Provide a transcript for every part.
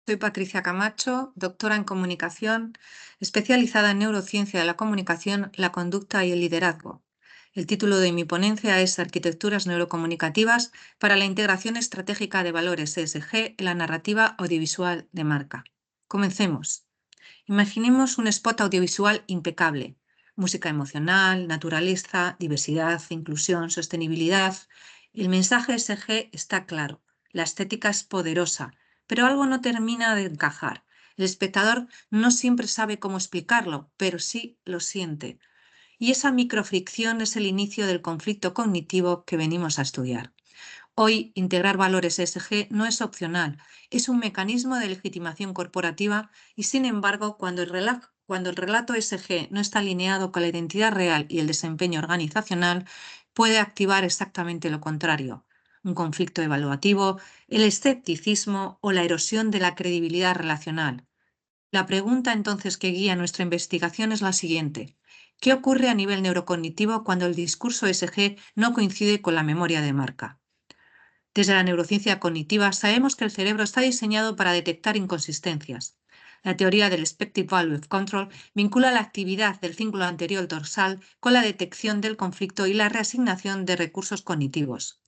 Soy Patricia Camacho, doctora en comunicación, especializada en neurociencia de la comunicación, la conducta y el liderazgo. El título de mi ponencia es Arquitecturas neurocomunicativas para la integración estratégica de valores ESG en la narrativa audiovisual de marca. Comencemos. Imaginemos un spot audiovisual impecable. Música emocional, naturaleza, diversidad, inclusión, sostenibilidad. El mensaje ESG está claro. La estética es poderosa, pero algo no termina de encajar. El espectador no siempre sabe cómo explicarlo, pero sí lo siente. Y esa microfricción es el inicio del conflicto cognitivo que venimos a estudiar. Hoy, integrar valores ESG no es opcional, es un mecanismo de legitimación corporativa y, sin embargo, cuando el relato ESG no está alineado con la identidad real y el desempeño organizacional, puede activar exactamente lo contrario: un conflicto evaluativo, el escepticismo o la erosión de la credibilidad relacional. La pregunta entonces que guía nuestra investigación es la siguiente: ¿qué ocurre a nivel neurocognitivo cuando el discurso ESG no coincide con la memoria de marca? Desde la neurociencia cognitiva sabemos que el cerebro está diseñado para detectar inconsistencias. La teoría del Expected Value of Control vincula la actividad del cíngulo anterior dorsal con la detección del conflicto y la reasignación de recursos cognitivos.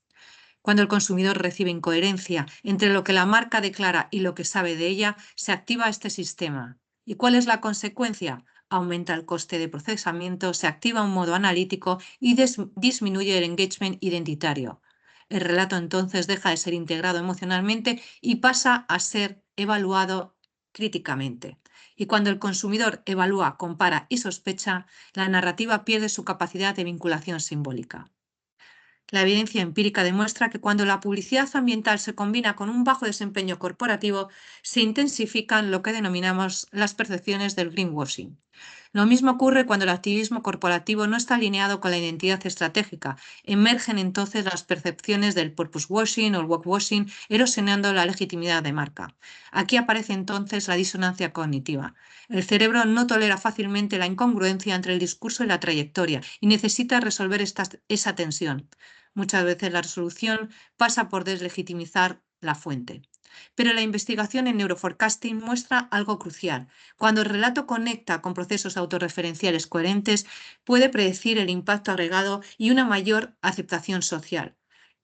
Cuando el consumidor recibe incoherencia entre lo que la marca declara y lo que sabe de ella, se activa este sistema. ¿Y cuál es la consecuencia? Aumenta el coste de procesamiento, se activa un modo analítico y disminuye el engagement identitario. El relato entonces deja de ser integrado emocionalmente y pasa a ser evaluado críticamente. Y cuando el consumidor evalúa, compara y sospecha, la narrativa pierde su capacidad de vinculación simbólica. La evidencia empírica demuestra que cuando la publicidad ambiental se combina con un bajo desempeño corporativo, se intensifican lo que denominamos las percepciones del greenwashing. Lo mismo ocurre cuando el activismo corporativo no está alineado con la identidad estratégica. Emergen entonces las percepciones del purpose washing o el woke washing, erosionando la legitimidad de marca. Aquí aparece entonces la disonancia cognitiva. El cerebro no tolera fácilmente la incongruencia entre el discurso y la trayectoria y necesita resolver esa tensión. Muchas veces la resolución pasa por deslegitimizar la fuente. Pero la investigación en neuroforecasting muestra algo crucial. Cuando el relato conecta con procesos autorreferenciales coherentes, puede predecir el impacto agregado y una mayor aceptación social.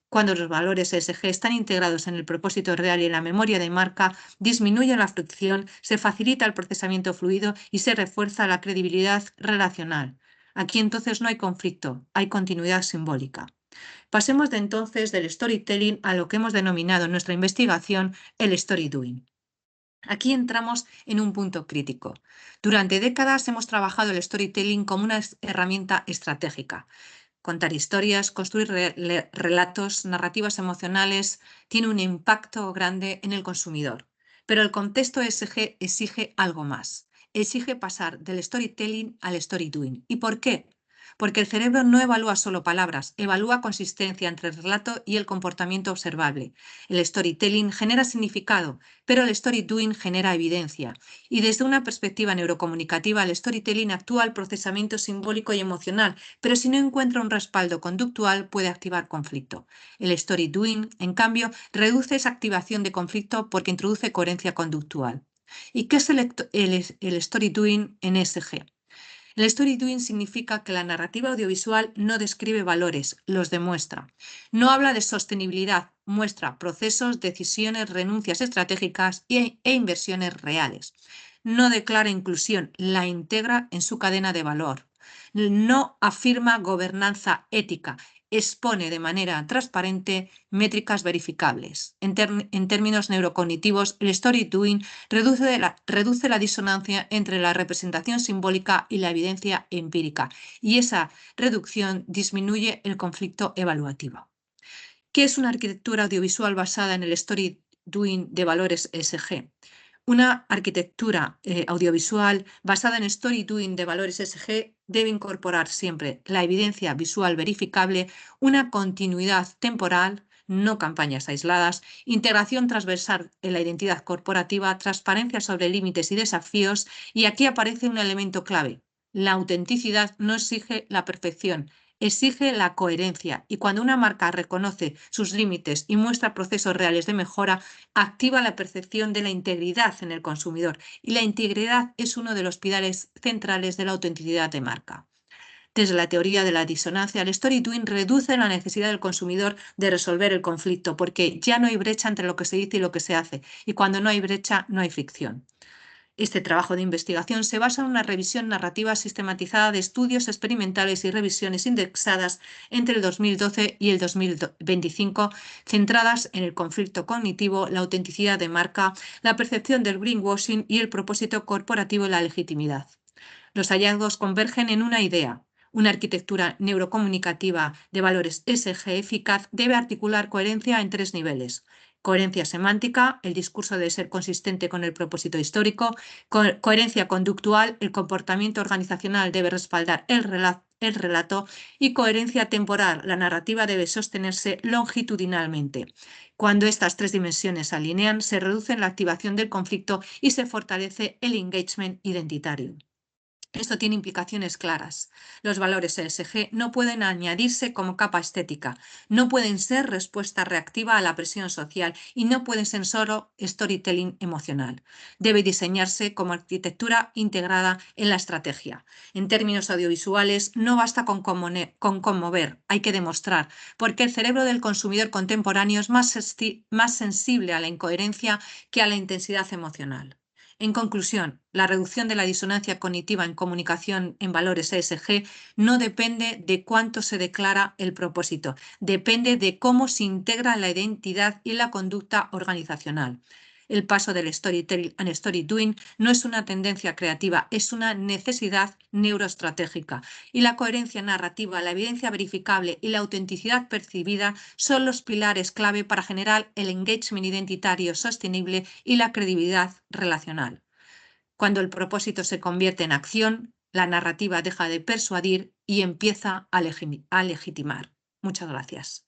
Cuando los valores ESG están integrados en el propósito real y en la memoria de marca, disminuye la fricción, se facilita el procesamiento fluido y se refuerza la credibilidad relacional. Aquí entonces no hay conflicto, hay continuidad simbólica. Pasemos entonces del storytelling a lo que hemos denominado en nuestra investigación el story doing. Aquí entramos en un punto crítico. Durante décadas hemos trabajado el storytelling como una herramienta estratégica. Contar historias, construir relatos, narrativas emocionales, tiene un impacto grande en el consumidor. Pero el contexto ESG exige algo más. Exige pasar del storytelling al story doing. ¿Y por qué? Porque el cerebro no evalúa solo palabras, evalúa consistencia entre el relato y el comportamiento observable. El storytelling genera significado, pero el story doing genera evidencia. Y desde una perspectiva neurocomunicativa, el storytelling actúa al procesamiento simbólico y emocional, pero si no encuentra un respaldo conductual puede activar conflicto. El story doing, en cambio, reduce esa activación de conflicto porque introduce coherencia conductual. ¿Y qué es el story doing en ESG? El story doing significa que la narrativa audiovisual no describe valores, los demuestra. No habla de sostenibilidad, muestra procesos, decisiones, renuncias estratégicas e inversiones reales. No declara inclusión, la integra en su cadena de valor. No afirma gobernanza ética, expone de manera transparente métricas verificables. En términos neurocognitivos, el story doing reduce la disonancia entre la representación simbólica y la evidencia empírica, y esa reducción disminuye el conflicto evaluativo. ¿Qué es una arquitectura audiovisual basada en el story doing de valores ESG? Una arquitectura audiovisual basada en story doing de valores ESG debe incorporar siempre la evidencia visual verificable, una continuidad temporal, no campañas aisladas, integración transversal en la identidad corporativa, transparencia sobre límites y desafíos, y aquí aparece un elemento clave. La autenticidad no exige la perfección, exige la coherencia y cuando una marca reconoce sus límites y muestra procesos reales de mejora, activa la percepción de la integridad en el consumidor y la integridad es uno de los pilares centrales de la autenticidad de marca. Desde la teoría de la disonancia, el storytelling reduce la necesidad del consumidor de resolver el conflicto, porque ya no hay brecha entre lo que se dice y lo que se hace, y cuando no hay brecha, no hay fricción. Este trabajo de investigación se basa en una revisión narrativa sistematizada de estudios experimentales y revisiones indexadas entre el 2012 y el 2025, centradas en el conflicto cognitivo, la autenticidad de marca, la percepción del greenwashing y el propósito corporativo y la legitimidad. Los hallazgos convergen en una idea. Una arquitectura neurocomunicativa de valores SG eficaz debe articular coherencia en tres niveles. Coherencia semántica, el discurso debe ser consistente con el propósito histórico. Coherencia conductual, el comportamiento organizacional debe respaldar el relato. Y coherencia temporal, la narrativa debe sostenerse longitudinalmente. Cuando estas tres dimensiones se alinean, se reduce la activación del conflicto y se fortalece el engagement identitario. Esto tiene implicaciones claras. Los valores ESG no pueden añadirse como capa estética, no pueden ser respuesta reactiva a la presión social y no pueden ser solo storytelling emocional. Debe diseñarse como arquitectura integrada en la estrategia. En términos audiovisuales, no basta con conmover, hay que demostrar, porque el cerebro del consumidor contemporáneo es más sensible a la incoherencia que a la intensidad emocional. En conclusión, la reducción de la disonancia cognitiva en comunicación en valores ESG no depende de cuánto se declara el propósito, depende de cómo se integra la identidad y la conducta organizacional. El paso del storytelling al story doing no es una tendencia creativa, es una necesidad neuroestratégica. Y la coherencia narrativa, la evidencia verificable y la autenticidad percibida son los pilares clave para generar el engagement identitario sostenible y la credibilidad relacional. Cuando el propósito se convierte en acción, la narrativa deja de persuadir y empieza a legitimar. Muchas gracias.